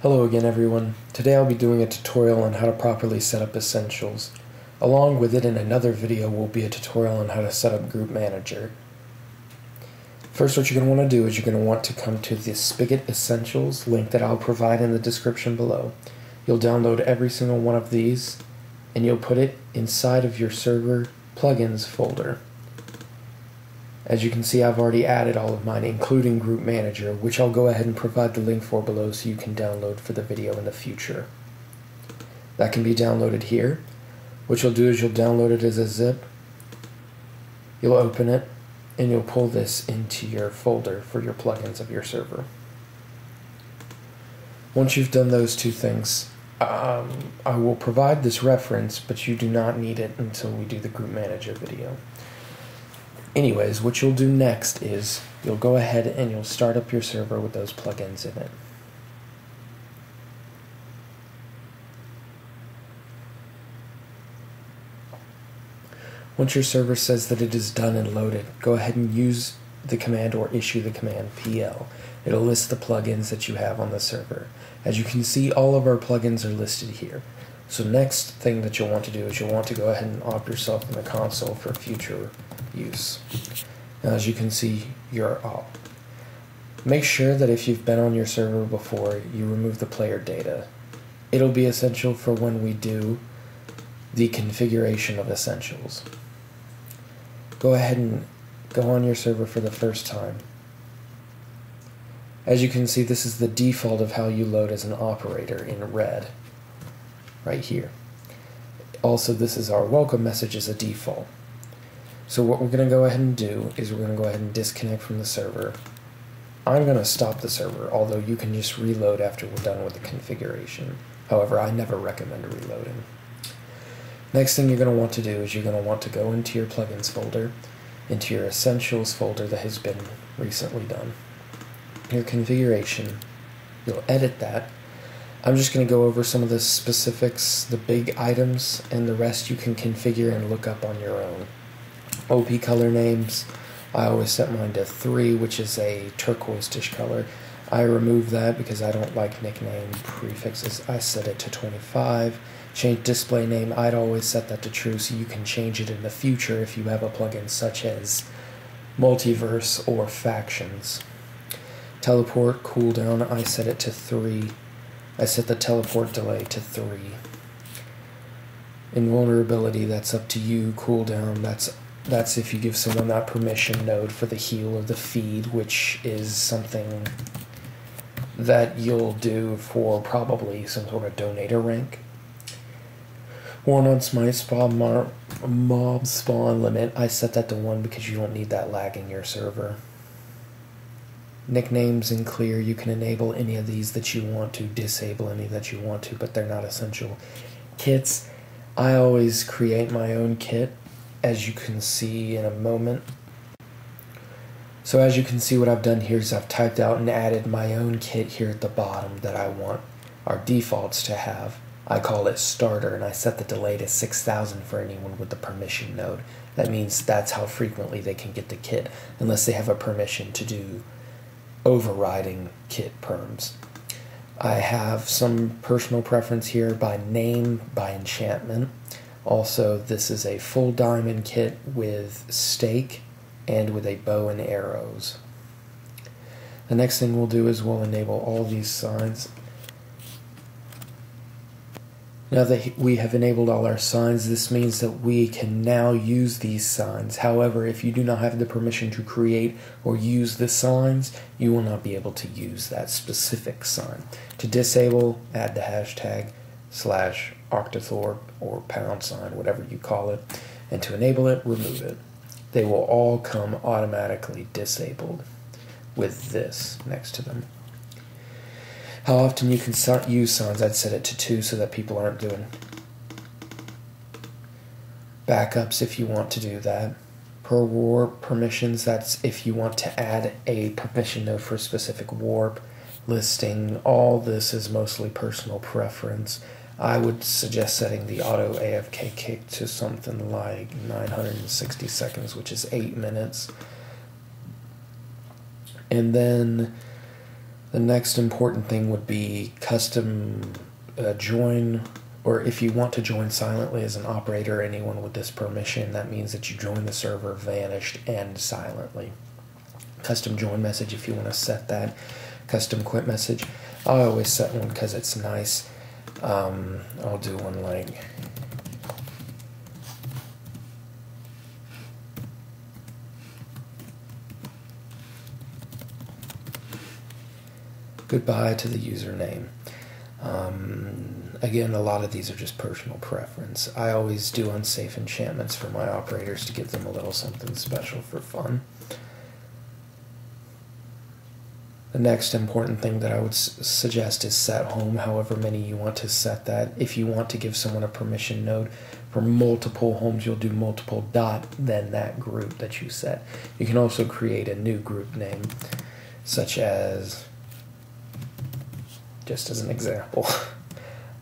Hello again everyone. Today I'll be doing a tutorial on how to properly set up Essentials. Along with it in another video will be a tutorial on how to set up Group Manager. First, what you're going to want to do is you're going to want to come to the Spigot Essentials link that I'll provide in the description below. You'll download every single one of these and you'll put it inside of your server plugins folder. As you can see, I've already added all of mine, including Group Manager, which I'll go ahead and provide the link for below so you can download for the video in the future. That can be downloaded here. What you'll do is you'll download it as a zip, you'll open it, and you'll pull this into your folder for your plugins of your server. Once you've done those two things, I will provide this reference, but you do not need it until we do the Group Manager video. Anyways, what you'll do next is you'll go ahead and you'll start up your server with those plugins in it. Once your server says that it is done and loaded, go ahead and use the command or issue the command PL. It'll list the plugins that you have on the server. As you can see, all of our plugins are listed here. So next thing that you'll want to do is you'll want to go ahead and opt yourself in the console for future use. Now, as you can see, you're opt. Make sure that if you've been on your server before, you remove the player data. It'll be essential for when we do the configuration of Essentials. Go ahead and go on your server for the first time. As you can see, this is the default of how you load as an operator in red, right here. Also, this is our welcome message as a default. So what we're going to go ahead and do is we're going to go ahead and disconnect from the server. I'm going to stop the server, although you can just reload after we're done with the configuration. However, I never recommend reloading. Next thing you're going to want to do is you're going to want to go into your plugins folder, into your Essentials folder that has been recently done. Your configuration, you'll edit that. I'm just going to go over some of the specifics, the big items, and the rest you can configure and look up on your own. OP color names, I always set mine to 3, which is a turquoise-ish color. I remove that because I don't like nickname prefixes. I set it to 25. Change display name, I'd always set that to true so you can change it in the future if you have a plugin such as Multiverse or Factions. Teleport cooldown, I set it to 3. I set the teleport delay to 3. Invulnerability, that's up to you. Cooldown, that's if you give someone that permission node for the heal of the feed, which is something that you'll do for probably some sort of donator rank. Warn on Smite spawn mob spawn limit, I set that to 1 because you don't need that lag in your server. Nicknames in clear, you can enable any of these that you want to, disable any that you want to, but they're not essential. Kits, I always create my own kit, as you can see in a moment. So as you can see, what I've done here is I've typed out and added my own kit here at the bottom that I want our defaults to have. I call it starter, and I set the delay to 6,000 for anyone with the permission node. That means that's how frequently they can get the kit, unless they have a permission to do overriding kit perms. I have some personal preference here by name, by enchantment. Also, this is a full diamond kit with stake and with a bow and arrows. The next thing we'll do is we'll enable all these signs. Now that we have enabled all our signs, this means that we can now use these signs. However, if you do not have the permission to create or use the signs, you will not be able to use that specific sign. To disable, add the hashtag /Octothorpe or #, whatever you call it. And to enable it, remove it. They will all come automatically disabled with this next to them. How often you can use signs, I'd set it to 2 so that people aren't doing backups if you want to do that. Per warp permissions, that's if you want to add a permission node for a specific warp. Listing, all this is mostly personal preference. I would suggest setting the auto AFK kick to something like 960 seconds, which is 8 minutes. And then The next important thing would be custom join, or if you want to join silently as an operator, anyone with this permission, that means that you join the server, vanished, and silently. Custom join message if you want to set that. Custom quit message. I always set one because it's nice. I'll do one like goodbye to the username. Again, a lot of these are just personal preference. I always do unsafe enchantments for my operators to give them a little something special for fun. The next important thing that I would suggest is set home, however many you want to set that. If you want to give someone a permission node for multiple homes, you'll do multiple dot, then that group that you set. You can also create a new group name, such as, just as an example,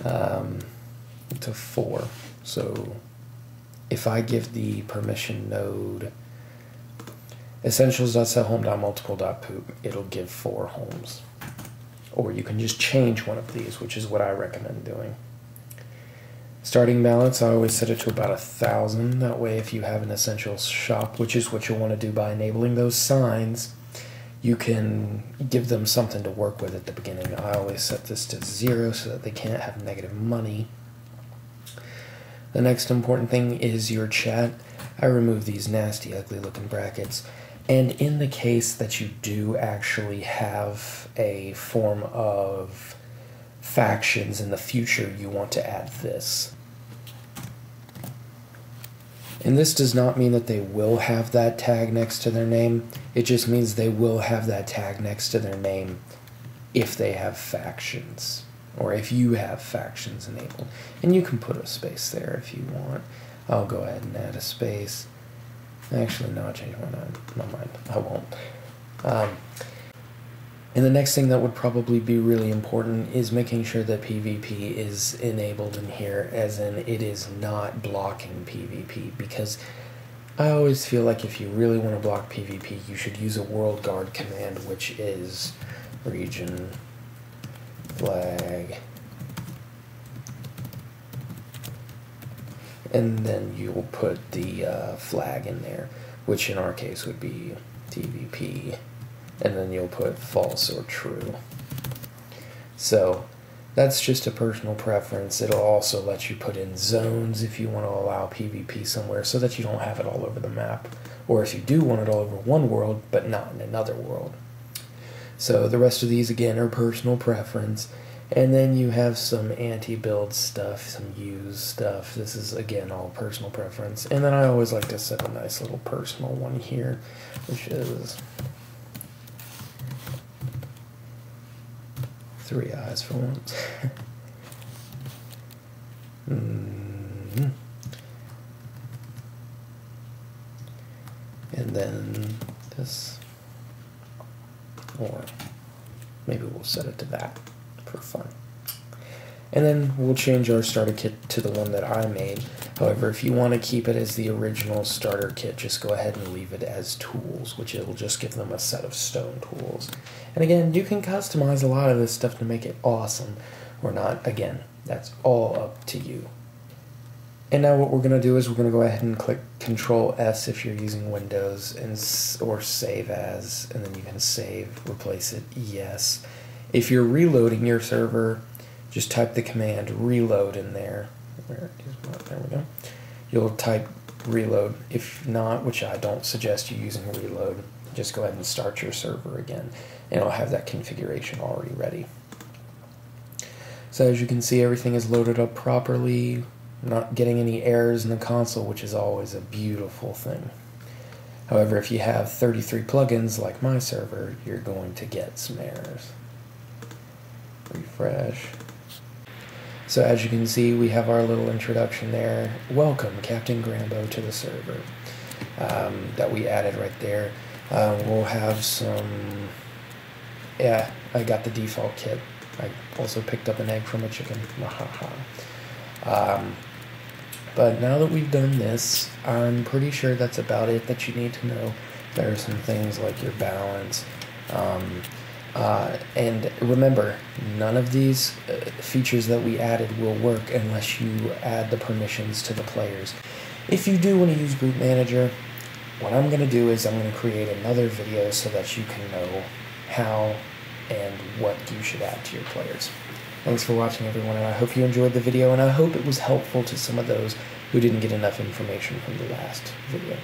to 4. So if I give the permission node essentials.setHome.multiple.poop, it'll give 4 homes. Or you can just change one of these, which is what I recommend doing. Starting balance, I always set it to about 1,000. That way, if you have an essentials shop, which is what you'll want to do by enabling those signs, you can give them something to work with at the beginning. I always set this to 0 so that they can't have negative money. The next important thing is your chat. I remove these nasty, ugly looking brackets. And in the case that you do actually have a form of factions in the future, you want to add this. And this does not mean that they will have that tag next to their name. It just means they will have that tag next to their name if they have factions, or if you have factions enabled. And you can put a space there if you want. I'll go ahead and add a space. Actually, no, I changed my mind. I won't. And the next thing that would probably be really important is making sure that PvP is enabled in here, as in it is not blocking PvP, because I always feel like if you really want to block PvP, you should use a world guard command, which is region flag, and then you'll put the flag in there, which in our case would be TVP, and then you'll put false or true. So that's just a personal preference. It'll also let you put in zones if you want to allow PvP somewhere, so that you don't have it all over the map, or if you do want it all over one world but not in another world. So the rest of these again are personal preference. And then you have some anti-build stuff, some use stuff. This is, again, all personal preference. And then I always like to set a nice little personal one here, which is 3 eyes for once. And then this, or maybe we'll set it to that for fun. And then we'll change our starter kit to the one that I made. However, if you want to keep it as the original starter kit, just go ahead and leave it as tools, which it will just give them a set of stone tools. And again, you can customize a lot of this stuff to make it awesome or not. Again, that's all up to you. And now what we're going to do is we're going to go ahead and click Control S if you're using Windows, and or Save As, and then you can save, replace it, yes. If you're reloading your server, just type the command reload in there. There we go. You'll type reload. If not, which I don't suggest you using reload, just go ahead and start your server again, and it'll have that configuration already ready. So as you can see, everything is loaded up properly. Not getting any errors in the console, which is always a beautiful thing. However, if you have 33 plugins like my server, you're going to get some errors. Refresh. So as you can see, we have our little introduction there. Welcome, captaingrambo, to the server that we added right there. We'll have some, yeah, I got the default kit. I also picked up an egg from a chicken. But now that we've done this, I'm pretty sure that's about it that you need to know. There are some things like your balance, And remember, none of these features that we added will work unless you add the permissions to the players. If you do want to use Group Manager, what I'm going to do is I'm going to create another video so that you can know how and what you should add to your players. Thanks for watching, everyone, and I hope you enjoyed the video, and I hope it was helpful to some of those who didn't get enough information from the last video.